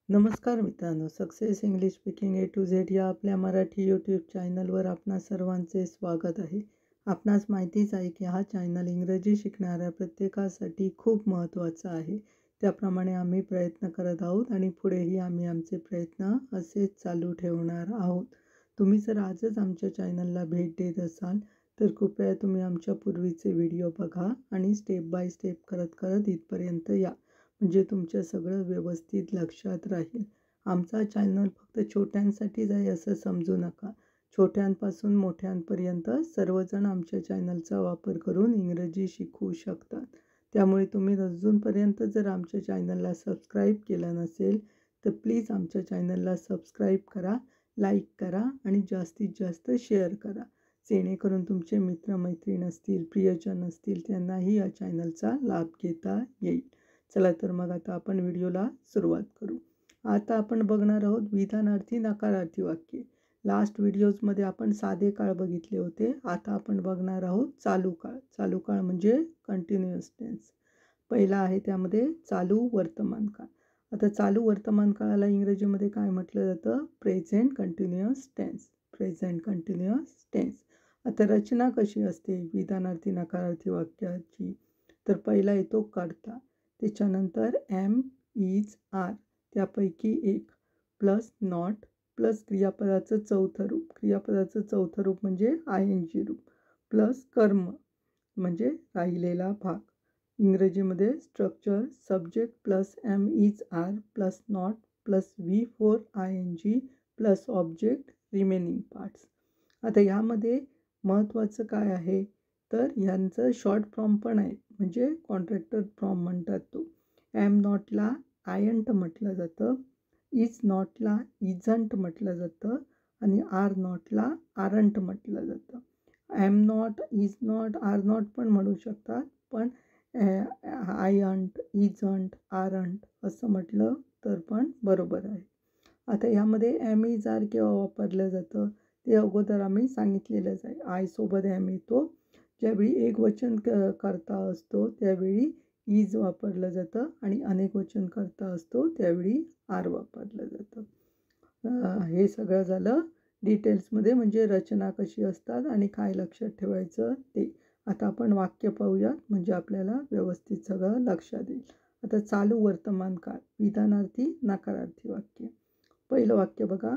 नमस्कार मित्रांनो, success English speaking A to Z या आपल्या मराठी यूट्यूब चॅनलवर आपणा सर्वांचे स्वागत आहे. आपणास माहितीच आहे की हा चॅनल इंग्रजी शिकणाऱ्या प्रत्येकासाठी खूप महत्त्वाचा आहे. त्याप्रमाणे आम्ही प्रयत्न करत आहोत आणि पुढेही आम्ही आमचे प्रयत्न असेच चालू ठेवणार आहोत. तुम्ही जर आजच आमच्या चॅनलला भेट देत असाल तर कृपया तुम्ही आमच्या पूर्वीचे व्हिडिओ बघा आणि स्टेप बाय स्टेप करत करत इथपर्यंत या. म्हणजे तुमचं सगळं व्यवस्थित लक्षात राहील. आमचा चॅनल फक्त छोट्यांसाठीच आहे असं समजू नका. छोट्यांपासून मोठ्यांपर्यंत सर्वजण आमच्या चॅनलचा वापर करून इंग्रजी शिकू शकतात. त्यामुळे तुम्ही अजूनपर्यंत जर आमच्या चॅनलला सबस्क्राईब केलं नसेल तर प्लीज आमच्या चॅनलला सबस्क्राईब करा, लाईक करा आणि जास्तीत जास्त शेअर करा. जेणेकरून तुमचे मित्रमैत्रीण असतील, प्रियजन असतील त्यांनाही या चॅनलचा लाभ घेता येईल. चला तर मग आता आपण व्हिडिओला सुरुवात करू. आता आपण बघणार आहोत विधानार्थी नकारार्थी वाक्ये. लास्ट व्हिडिओजमध्ये आपण साधे काळ बघितले होते. आता आपण बघणार आहोत चालू काळ. चालू काळ म्हणजे कंटिन्युअस टेन्स. पहिला आहे त्यामध्ये चालू वर्तमान काळ. आता चालू वर्तमान काळाला इंग्रजीमध्ये काय म्हटलं जातं? Present continuous tense. Present continuous tense. आता रचना कशी असते विधानार्थी नकारार्थी वाक्याची? तर पहिला येतो कर्ता, त्याच्यानंतर एम, इज, आर त्यापैकी एक, प्लस नॉट, प्लस क्रियापदाचं चौथं रूप. क्रियापदाचं चौथं रूप म्हणजे ING रूप, प्लस कर्म म्हणजे राहिलेला भाग. इंग्रजीमध्ये structure subject plus am, is, are plus not plus V4 ING plus object remaining parts. आता ह्यामध्ये महत्त्वाचं काय आहे तर ह्यांचं शॉर्ट फॉर्म पण आहे, म्हणजे कॉन्ट्रॅक्टर फॉर्म म्हणतात तो. एम नॉटला आयंट म्हटलं जातं, इज नॉटला इजंट म्हटलं जातं आणि आर नॉटला आरंट म्हटलं जातं. Am not, is not, are not पण म्हणू शकतात, पण आयंट, इजंट, आरंट असं म्हटलं तर पण बरोबर आहे. आता ह्यामध्ये एम, इज, आर केव्हा वापरलं जातं ते अगोदर आम्ही सांगितलेलंच आहे. आय सोबत एम येतो. ज्यावेळी एकवचन करता असतो त्यावेळी इज वापरलं जातं आणि अनेकवचन करता असतो त्यावेळी आर वापरलं जातं. हे सगळं झालं डिटेल्समध्ये, म्हणजे रचना कशी असतात आणि काय लक्षात ठेवायचं ते. आता आपण वाक्य पाहूयात म्हणजे आपल्याला व्यवस्थित सगळं लक्षात येईल. आता चालू वर्तमान काळ विधानार्थी नकारार्थी वाक्य. पहिलं वाक्य बघा,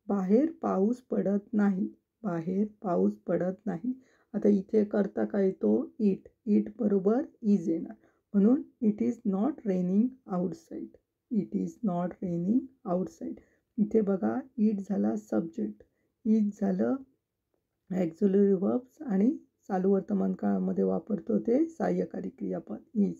बाहेर पाऊस पडत नाही. बाहेर पाऊस पडत नाही. आता इथे करता काय येतो? इट. इट बरोबर इज येणार, म्हणून it is not raining outside. It is not raining outside. इथे बघा इट झाला सब्जेक्ट, इज झालं ॲक्झिलरी वर्ब्स आणि चालू वर्तमान काळामध्ये वापरतो ते सहाय्यकारी क्रियापद इज.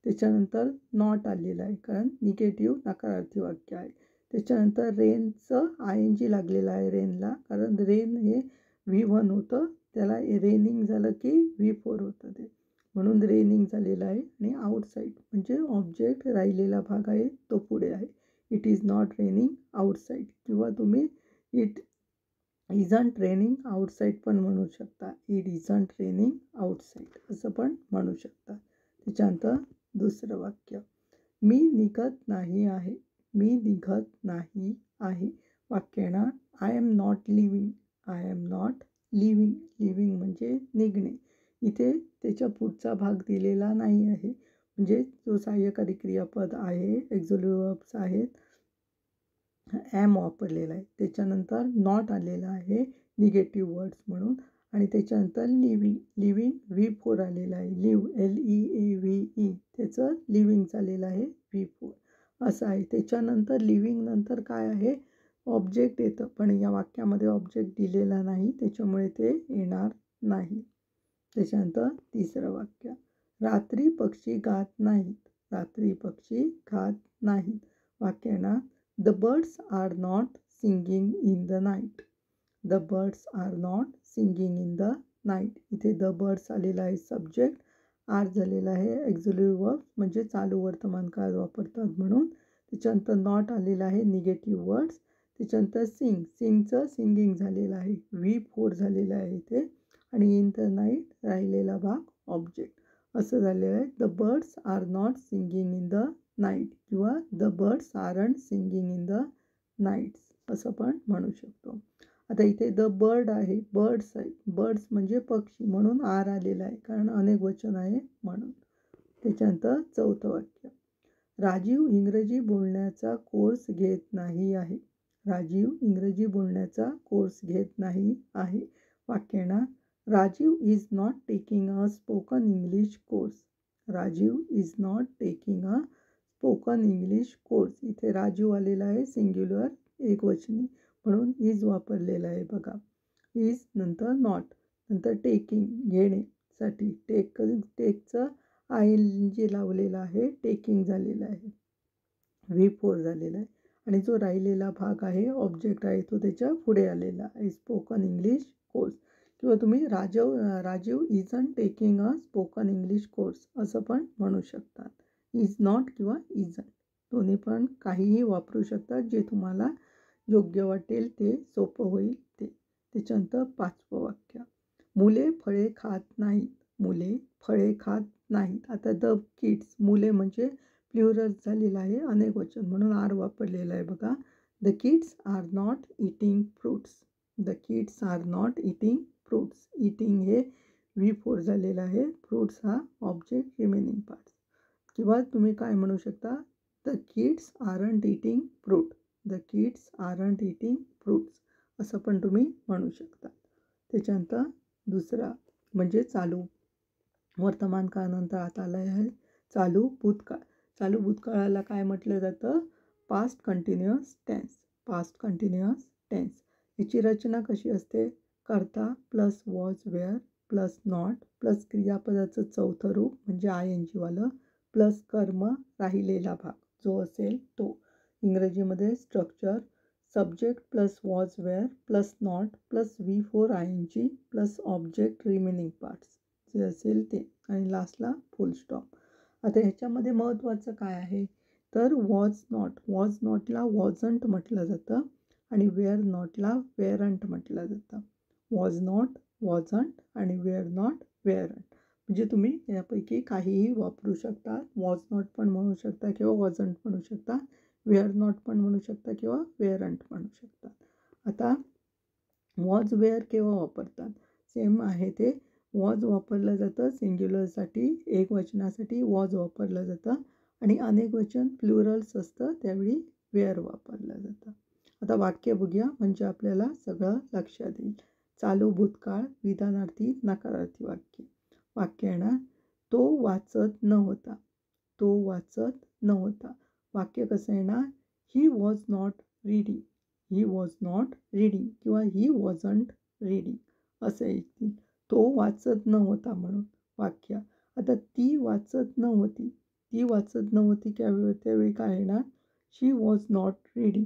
त्याच्यानंतर नॉट आलेलं आहे कारण निगेटिव्ह नकारार्थी वाक्य आहे. त्याच्यानंतर रेनचं ING लागलेलं आहे रेनला, कारण रेन हे V1 होतं, त्याला रेनिंग झालं की V4 होतं ते, म्हणून रेनिंग झालेलं आहे. आणि आउटसाईड म्हणजे ऑब्जेक्ट राहिलेला भाग आहे तो पुढे आहे. It is not raining outside किंवा तुम्ही इट इजंट रेनिंग आउटसाईड पण म्हणू शकता. इट इजंट रेनिंग आउटसाईड असं पण म्हणू शकता. त्याच्यानंतर दुसरं वाक्य, मी निघत नाही आहे. मी निघत नाही आहे. वाक्य येणार I am not living. I am not living. Living म्हणजे निघणे. इथे त्याच्या पुढचा भाग दिलेला नाही आहे, म्हणजे जो सहाय्यकारी क्रियापद आहे, एक्झिलरी वर्ब्स आहेत, एम वापरलेला आहे. त्याच्यानंतर नॉट आलेला आहे निगेटिव्ह वर्ड्स म्हणून, आणि त्याच्यानंतर लिव्हिंग. लिव्हिंग V4 आलेला आहे. लिव्ह LEAVE त्याचं लिव्हिंग झालेलं आहे V4 असं आहे. त्याच्यानंतर लिव्हिंग नंतर काय आहे? ऑब्जेक्ट येतं, पण या वाक्यामध्ये ऑब्जेक्ट दिलेला नाही त्याच्यामुळे ते येणार नाही. त्याच्यानंतर तिसरं वाक्य, रात्री पक्षी गात नाहीत. रात्री पक्षी गात नाहीत. वाक्य येणार the birds are not singing in the night. The birds are not singing in the night. इथे द बर्ड्स आलेला आहे सब्जेक्ट, आर झालेला आहे ॲक्झिलरी वर्ब म्हणजे चालू वर्तमान काळ वापरतात म्हणून. त्याच्यानंतर नॉट आलेला आहे निगेटिव्ह वर्ड्स. त्याच्यानंतर सिंग. सिंगचं सिंगिंग झालेलं आहे V4 झालेलं आहे इथे, आणि इन द नाईट राहिलेला भाग ऑब्जेक्ट असं झालेलं आहे. The birds are not singing in the night किंवा the birds aren't singing in the nights असं पण म्हणू शकतो. आता इथे द बर्ड आहे, बर्ड्स आहे, बर्ड्स म्हणजे पक्षी म्हणून आर आलेला आहे कारण अनेक वचन आहे म्हणून. त्याच्यानंतर चौथं वाक्य, राजीव इंग्रजी बोलण्याचा कोर्स घेत नाही आहे. राजीव इंग्रजी बोलण्याचा कोर्स घेत नाही आहे. वाक्य ना, Rajiv is not taking a spoken English course. Rajiv is not taking a spoken English course. इथे राजीव आलेला आहे सिंग्युलर एकवचनी म्हणून इज वापरलेला आहे बघा. इज नंतर नॉट नंतर टेकिंग घेण्यासाठी टेकचं ING लावलेला आहे, टेकिंग झालेलं आहे, V4 झालेला आहे आणि जो राहिलेला भाग आहे ऑब्जेक्ट आहे तो त्याच्या पुढे आलेला आहे स्पोकन इंग्लिश कोर्स. किंवा तुम्ही Rajiv isn't taking a spoken English course असं पण म्हणू शकतात. इज नॉट किंवा इजंट दोन्ही पण काहीही वापरू शकतात, जे तुम्हाला योग्य वाटेल ते, सोपं होईल ते. त्याच्यानंतर पाचवं वाक्य, मुले फळे खात नाहीत. मुले फळे खात नाहीत. आता द किड्स, मुले म्हणजे प्लुरल झालेलं आहे अनेक वचन म्हणून आर वापरलेला आहे बघा. The kids are not eating fruits. The kids are not eating fruits. Eating हे V4 झालेलं आहे, फ्रूट्स हा ऑब्जेक्ट रिमेनिंग पार्ट्स. किंवा तुम्ही काय म्हणू शकता, the kids aren't eating fruit. The kids aren't eating fruits असं पण तुम्ही म्हणू शकता. त्याच्यानंतर दुसरा म्हणजे चालू वर्तमान काळानंतर आता आलं आहे चालू भूतकाळ. चालू भूतकाळाला काय म्हटलं जातं, past continuous tense. Past continuous tense याची रचना कशी असते, कर्ता plus was were plus not plus क्रियापदाचं चौथं रूप म्हणजे ING वालं प्लस कर्म राहिलेला भाग जो असेल तो. इंग्रजीमध्ये structure subject plus was were plus not plus V4 ING plus object remaining parts जे असेल ते आणि लास्टला फुल स्टॉप. आता ह्याच्यामध्ये महत्त्वाचं काय आहे तर वॉज नॉटला वॉजंट म्हटलं जातं आणि वेअर नॉटला वेअरंट म्हटलं जातं. वॉज नॉट वॉजंट आणि वेअर नॉट वेअरंट म्हणजे तुम्ही यापैकी काहीही वापरू शकता. वॉज नॉट पण म्हणू शकता किंवा वॉजंट म्हणू शकता, वेअर नॉट पण म्हणू शकता किंवा वेअरंट म्हणू शकता. आता वॉज वेअर केव्हा वापरतात, सेम आहे ते. वॉज वापरलं जातं सिंग्युलरसाठी, एक वचनासाठी वॉज वापरलं जातं आणि अनेक वचन प्लुरल्स असतं त्यावेळी वेअर वापरलं जातं. आता वाक्य बघूया म्हणजे आपल्याला सगळं लक्षात येईल. चालू भूतकाळ विधानार्थी नकारार्थी वाक्य. वाक्य आहे ना, तो वाचत नव्हता. तो वाचत नव्हता. वाक्य कसं आहे ना, he was not reading. He was not reading किंवा ही वॉजंट रीडिंग असं येतील. तो वाचत नव्हता म्हणून वाक्य. आता ती वाचत नव्हती. ती वाचत नव्हती त्यावेळी काय येणार, शी वॉज नॉट रीडिंग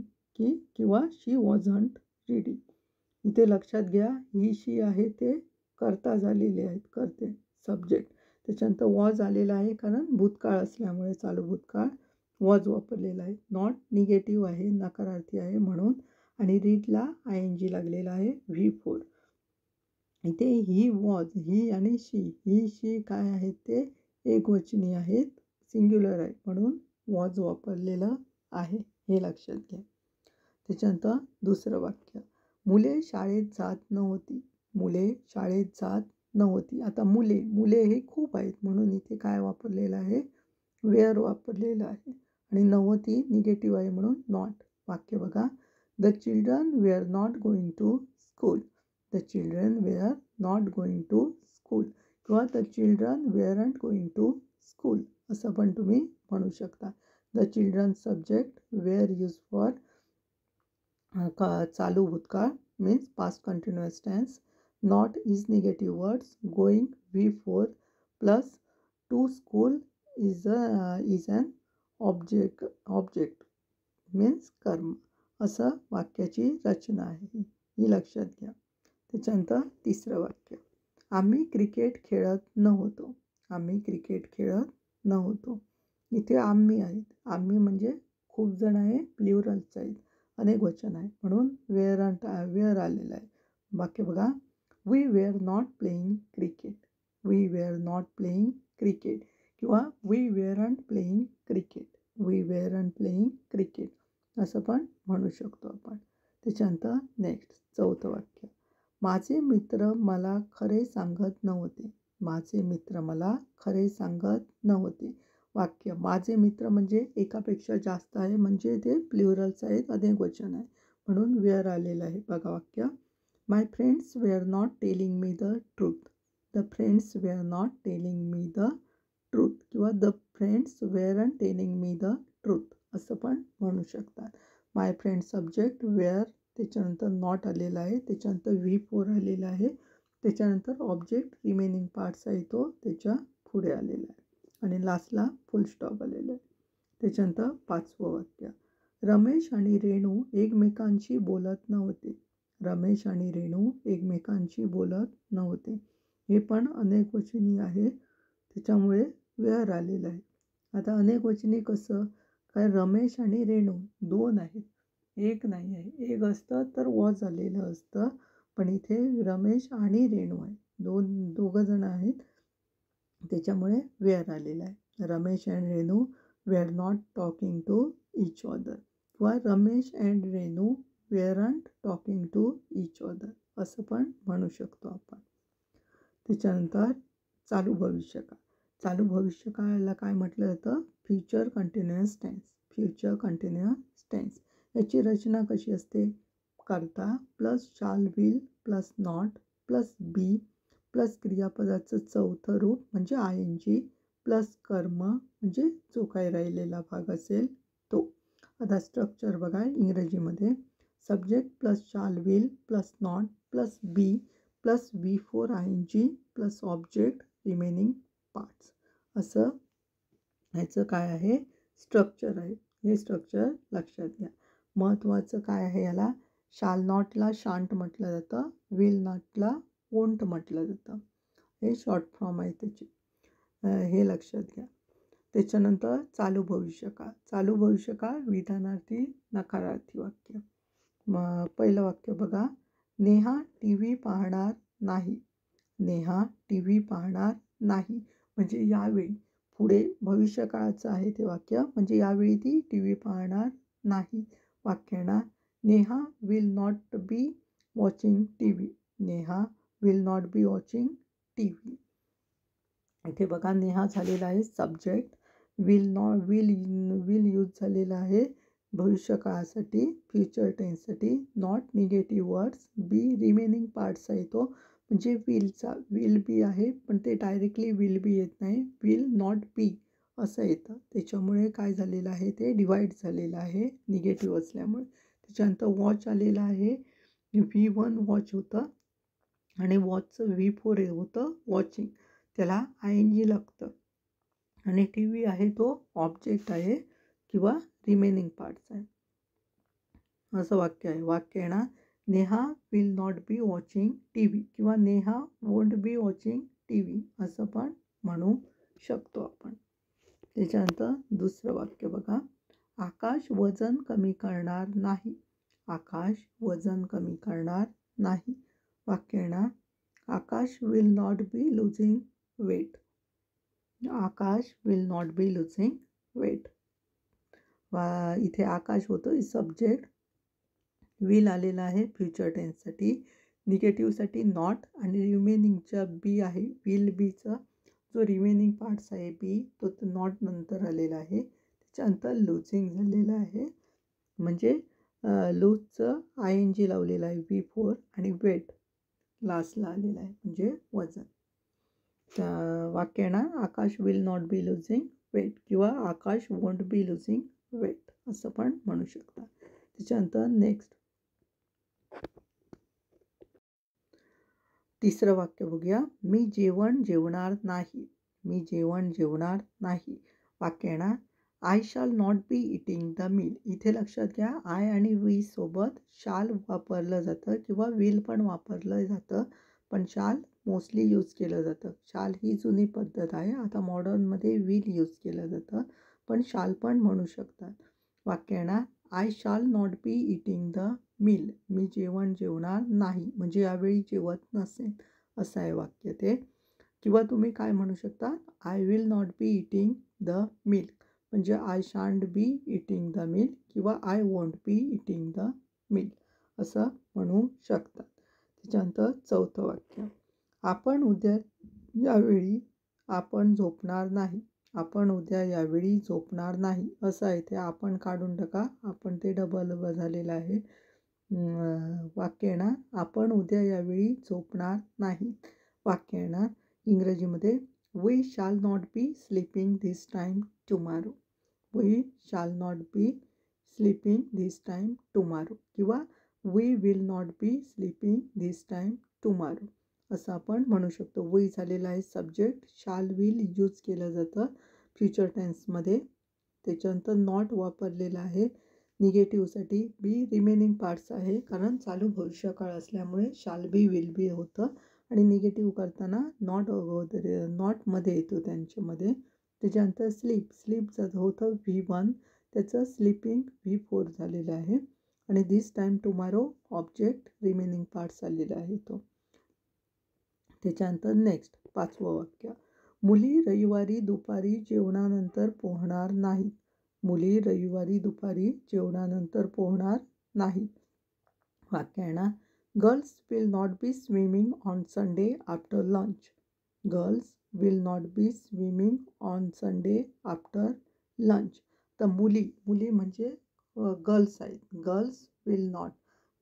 किंवा शी वॉजंट रीडिंग. इथे लक्षात घ्या ही शी आहे ते कर्ता झालेले आहेत, करते सब्जेक्ट. त्याच्यानंतर वॉज आलेला आहे कारण भूतकाळ असल्यामुळे चालू भूतकाळ वॉज वापरलेला आहे. नॉट निगेटिव्ह आहे, नकारार्थी आहे म्हणून आणि रीडला ING लागलेला आहे V4. इथे ही वॉज, ही आणि शी काय आहेत ते एकवचनी आहेत, सिंग्युलर आहे म्हणून वॉज वापरलेलं आहे, हे लक्षात घ्या. त्याच्यानंतर दुसरं वाक्य, मुले शाळेत जात नव्हती. मुले शाळेत जात नव्हती. आता मुले हे खूप आहेत म्हणून इथे काय वापरलेलं आहे, वेअर वापरलेलं आहे आणि नव्हती निगेटिव्ह आहे म्हणून नॉट. वाक्य बघा, the children were not going to school. The children were not going to school किंवा the children weren't going to school असं पण तुम्ही म्हणू शकता. The children subject, were use for चालू भूतकाळ means past continuous tense. Not is negative words. Going V4 plus to school is an object means कर्म. असं वाक्याची रचना आहे, ही लक्षात घ्या. त्याच्यानंतर तिसरं वाक्य, आम्ही क्रिकेट खेळत नव्हतो. आम्ही क्रिकेट खेळत नव्हतो. इथे आम्ही आहेत. आम्ही म्हणजे खूप जण आहे, प्लुरल्स आहेत, अनेक वचन आहे म्हणून वेअर आलेलं आहे. वाक्य बघा, we were not playing cricket. We were not playing cricket किंवा we weren't playing cricket we weren't playing cricket असं पण म्हणू शकतो आपण. त्याच्यानंतर नेक्स्ट चौथं वाक्य, माझे मित्र मला खरे सांगत नव्हते. माझे मित्र मला खरे सांगत नव्हते. वाक्य माझे मित्र म्हणजे एकापेक्षा जास्त आहे, म्हणजे ते प्लुरल्स आहेत, अनेक वचन आहे, म्हणून वेअर आलेलं आहे. बघा वाक्य, my friends were not telling me the truth. The friends were not telling me the truth किंवा the friends weren't telling me the truth असं पण म्हणू शकतात. माय फ्रेंड सब्जेक्ट, वेअर, त्याच्यानंतर नॉट आलेला आहे, त्याच्यानंतर V4 आलेला आहे, त्याच्यानंतर ऑब्जेक्ट रिमेनिंग पार्ट्स आहे तो त्याच्या पुढे आलेला आहे आणि लास्टला फुल स्टॉप आलेला आहे. त्याच्यानंतर पाचवं वाक्य, रमेश आणि रेणू एकमेकांशी बोलत नव्हते. रमेश आणि रेणू एकमेकांशी बोलत नव्हते. हे पण अनेक वचनी आहे, त्याच्यामुळे वेअर आलेलं आहे. आता अनेक वचनी कसं काय, रमेश आणि रेणू दोन आहेत, एक नाही आहे. एक असतं तर वॉज आलेलं असतं, पण इथे रमेश आणि रेणू आहे, दोघं जण आहेत, त्याच्यामुळे वेअर आलेलं आहे. Ramesh and Renu were not talking to each other किंवा Ramesh and Renu weren't talking to each other असं पण म्हणू शकतो आपण. त्याच्यानंतर चालू भविष्यकाळ. चालू भविष्यकाळाला काय म्हटलं जातं, future continuous tense. Future continuous tense याची रचना कशी असते, करता plus shall will plus not plus be plus क्रियापदाचं चौथं रूप म्हणजे ING प्लस कर्म म्हणजे जो काही राहिलेला भाग असेल तो. आता स्ट्रक्चर बघा इंग्रजीमध्ये, subject plus shall will plus not plus be plus V4 ING plus object remaining parts असं ह्याचं काय आहे स्ट्रक्चर आहे. हे स्ट्रक्चर लक्षात घ्या. महत्त्वाचं काय आहे, याला शाल नॉटला शांट म्हटलं जातं, विल नॉटला वोंट म्हटलं जातं. हे शॉर्ट फॉर्म आहे त्याची, हे लक्षात घ्या. त्याच्यानंतर चालू भविष्यकाळ. चालू भविष्यकाळ विधानार्थी नकारार्थी वाक्य. पहिलं वाक्य बघा, नेहा TV पाहणार नाही. नेहा TV पाहणार नाही म्हणजे यावेळी, पुढे भविष्यकाळाचं आहे ते वाक्य, म्हणजे यावेळी ती TV पाहणार नाही. वाक्य येणार, Neha will not be watching TV. Neha will not be watching TV. इथे बघा नेहा झालेला आहे सब्जेक्ट, विल यूज झालेला आहे भविष्यकाळासाठी, फ्युचर टेन्ससाठी, not negative words, be remaining parts आहे तो, म्हणजे विलचा विल बी आहे, पण ते डायरेक्टली विल बी येत नाही, विल नॉट बी असं येतं, त्याच्यामुळे काय झालेलं आहे ते डिवाईड झालेलं आहे निगेटिव्ह असल्यामुळे. त्याच्यानंतर वॉच आलेलं आहे, V1 वॉच होतं आणि वॉचचं V4 होतं वॉचिंग, त्याला ING लागतं, आणि TV आहे तो ऑब्जेक्ट आहे किंवा रिमेनिंग पार्ट्स आहे असं वाक्य आहे. वाक्य आहे ना, Neha will not be watching TV किंवा Neha won't be watching TV असं पण म्हणू शकतो आपण. त्याच्यानंतर दुसरं वाक्य बघा, आकाश वजन कमी करणार नाही. आकाश वजन कमी करणार नाही. वाक्य आहे ना, Akash will not be losing weight. Akash will not be losing weight. इथे आकाश होतं सब्जेक्ट, विल आलेला आहे फ्युचर टेन्ससाठी, निगेटिव्हसाठी नॉट, आणि रिमेनिंगच्या बी आहे, विल बीचा जो रिमेनिंग पार्ट्स आहे बी तो नॉट नंतर आलेला आहे. त्याच्यानंतर लुझिंग झालेलं आहे, म्हणजे लूजचं ING लावलेलं आहे V4, आणि वेट लास्टला आलेला आहे म्हणजे वजन. वाक्य आहे ना, Akash will not be losing weight किंवा Akash won't be losing weight असं पण म्हणू शकता. त्याच्यानंतर नेक्स्ट तिसरं वाक्य बघूया, मी जेवण जेवणार नाही. मी जेवण जेवणार नाही. वाक्य आहे ना, I shall not be eating the meal. इथे लक्षात घ्या, आय आणि वी सोबत शाल वापरलं जातं किंवा विल पण वापरलं जातं, पण शाल मोस्टली यूज केलं जातं. शाल ही जुनी पद्धत आहे, आता मॉडर्नमध्ये विल यूज केलं जातं, पण शाल पण म्हणू शकतात. वाक्य आहे ना, I shall not be eating the meal. मी जेवण जेवणार नाही म्हणजे यावेळी जेवत नसेल असं आहे वाक्य ते. किंवा तुम्ही काय म्हणू शकता, I will not be eating the milk. म्हणजे I shan't be eating the meal किंवा I won't be eating the meal असं म्हणू शकतात. त्याच्यानंतर चौथं वाक्य, आपण उद्या यावेळी आपण झोपणार नाही. आपण उद्या यावेळी झोपणार नाही असं आहे. ते आपण काढून टाका, आपण ते डबल झालेलं आहे. वाक्य येणार आपण उद्या यावेळी झोपणार नाही. वाक्य येणार इंग्रजीमध्ये we shall not be sleeping this time tomorrow. We shall not be sleeping this time tomorrow किंवा we will not be sleeping this time tomorrow असं आपण म्हणू शकतो. वी झालेला आहे सब्जेक्ट, शाल विल यूज केलं जातं फ्युचर टेन्समध्ये. त्याच्यानंतर नॉट वापरलेला आहे निगेटिव्हसाठी. बी रिमेनिंग पार्ट्स आहे कारण चालू भविष्यकाळ असल्यामुळे शाल बी विल बी होतं आणि निगेटिव्ह करताना नॉट नॉटमध्ये येतो त्यांच्यामध्ये. त्याच्यानंतर स्लीप होतं V1, त्याचं स्लीपिंग V4 झालेलं आहे आणि this time tomorrow object remaining parts आलेला आहे तो. त्याच्यानंतर नेक्स्ट 5वं वाक्य, मुली रविवारी दुपारी जेवणानंतर पोहणार नाहीत. मुली रविवारी दुपारी जेवणानंतर पोहणार नाहीत. वाक्य येणार girls will not B swimming on Sunday after lunch. Girls will not B swimming on Sunday after lunch. तर मुली म्हणजे गर्ल्स आहेत. गर्ल्स विल नॉट,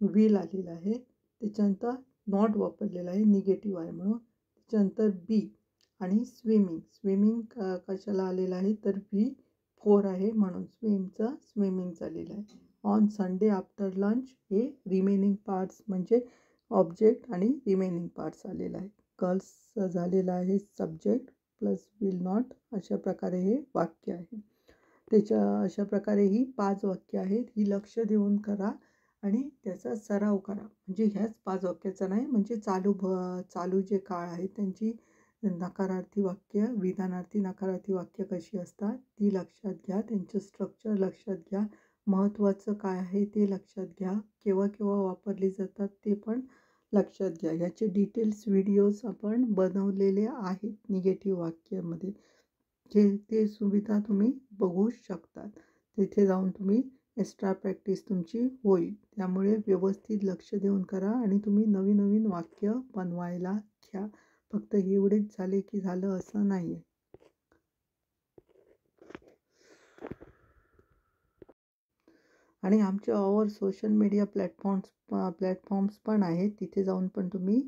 विल आलेलं आहे. त्याच्यानंतर नॉट वापरलेला आहे, निगेटिव्ह आहे म्हणून. त्याच्यानंतर बी आणि स्विमिंग कशाला आलेलं आहे तर V4 आहे म्हणून स्विमिंग झालेलं आहे. ऑन संडे आफ्टर लंच हे रिमेनिंग पार्ट्स म्हणजे ऑब्जेक्ट आणि रिमेनिंग पार्ट्स आलेला आहे. गर्ल्स झालेला आहे सब्जेक्ट प्लस विल नॉट. अशा प्रकारे हे वाक्य आहे. अशा प्रकारे ही 5 वाक्य आहेत. ही लक्ष देऊन करा आणि त्याचा सराव करा. म्हणजे ह्याच 5 वाक्याचा नाही, म्हणजे चालू जे काळ आहे त्यांची नकारार्थी वाक्य, विधानार्थी नकारार्थी वाक्य कशी असतात ती लक्षात घ्या. त्यांचं स्ट्रक्चर लक्षात घ्या. महत्त्वाचं काय आहे ते लक्षात घ्या. केव्हा केव्हा वापरली जातात ते पण लक्षात घ्या. ह्याचे डिटेल्स व्हिडिओज आपण बनवलेले आहेत निगेटिव्ह वाक्यामध्ये. ते सुविधा तुम्ही बघू शकतात. तिथे जाऊन तुम्ही एक्स्ट्रा प्रॅक्टिस तुमची होईल. त्यामुळे व्यवस्थित लक्ष देऊन करा आणि तुम्ही नवीन वाक्य बनवायला घ्या. फक्त एवढेच झाले की झालं असं नाही आहे. आणि आमचे ऑवर सोशल मीडिया प्लॅटफॉर्म्स पण आहेत. तिथे जाऊन पण तुम्ही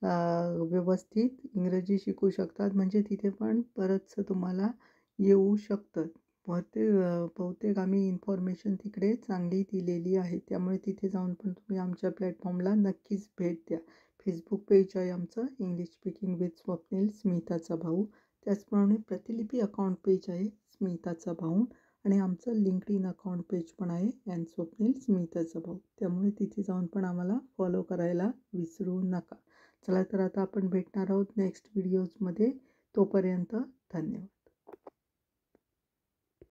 व्यवस्थित इंग्रजी शिकू शकतात. म्हणजे तिथे पण बरंचसं तुम्हाला येऊ शकतं. बहुतेक आम्ही इन्फॉर्मेशन तिकडे चांगली दिलेली आहे. त्यामुळे तिथे जाऊन पण तुम्ही आमच्या प्लॅटफॉर्मला नक्कीच भेट द्या. फेसबुक पेज आहे आमचं इंग्लिश स्पीकिंग विथ स्वप्नील स्मिताचा भाऊ. त्याचप्रमाणे प्रतिलिपी अकाउंट पेज आहे स्मिताचा भाऊ आणि आमचं लिंक्डइन अकाउंट पेज पण आहे एन स्वप्नील स्मिताचा भाऊ. त्यामुळे तिथे जाऊन पण आम्हाला फॉलो करायला विसरू नका. चला तर आता आपण भेटणार आहोत नेक्स्ट व्हिडिओजमध्ये. तोपर्यंत धन्यवाद.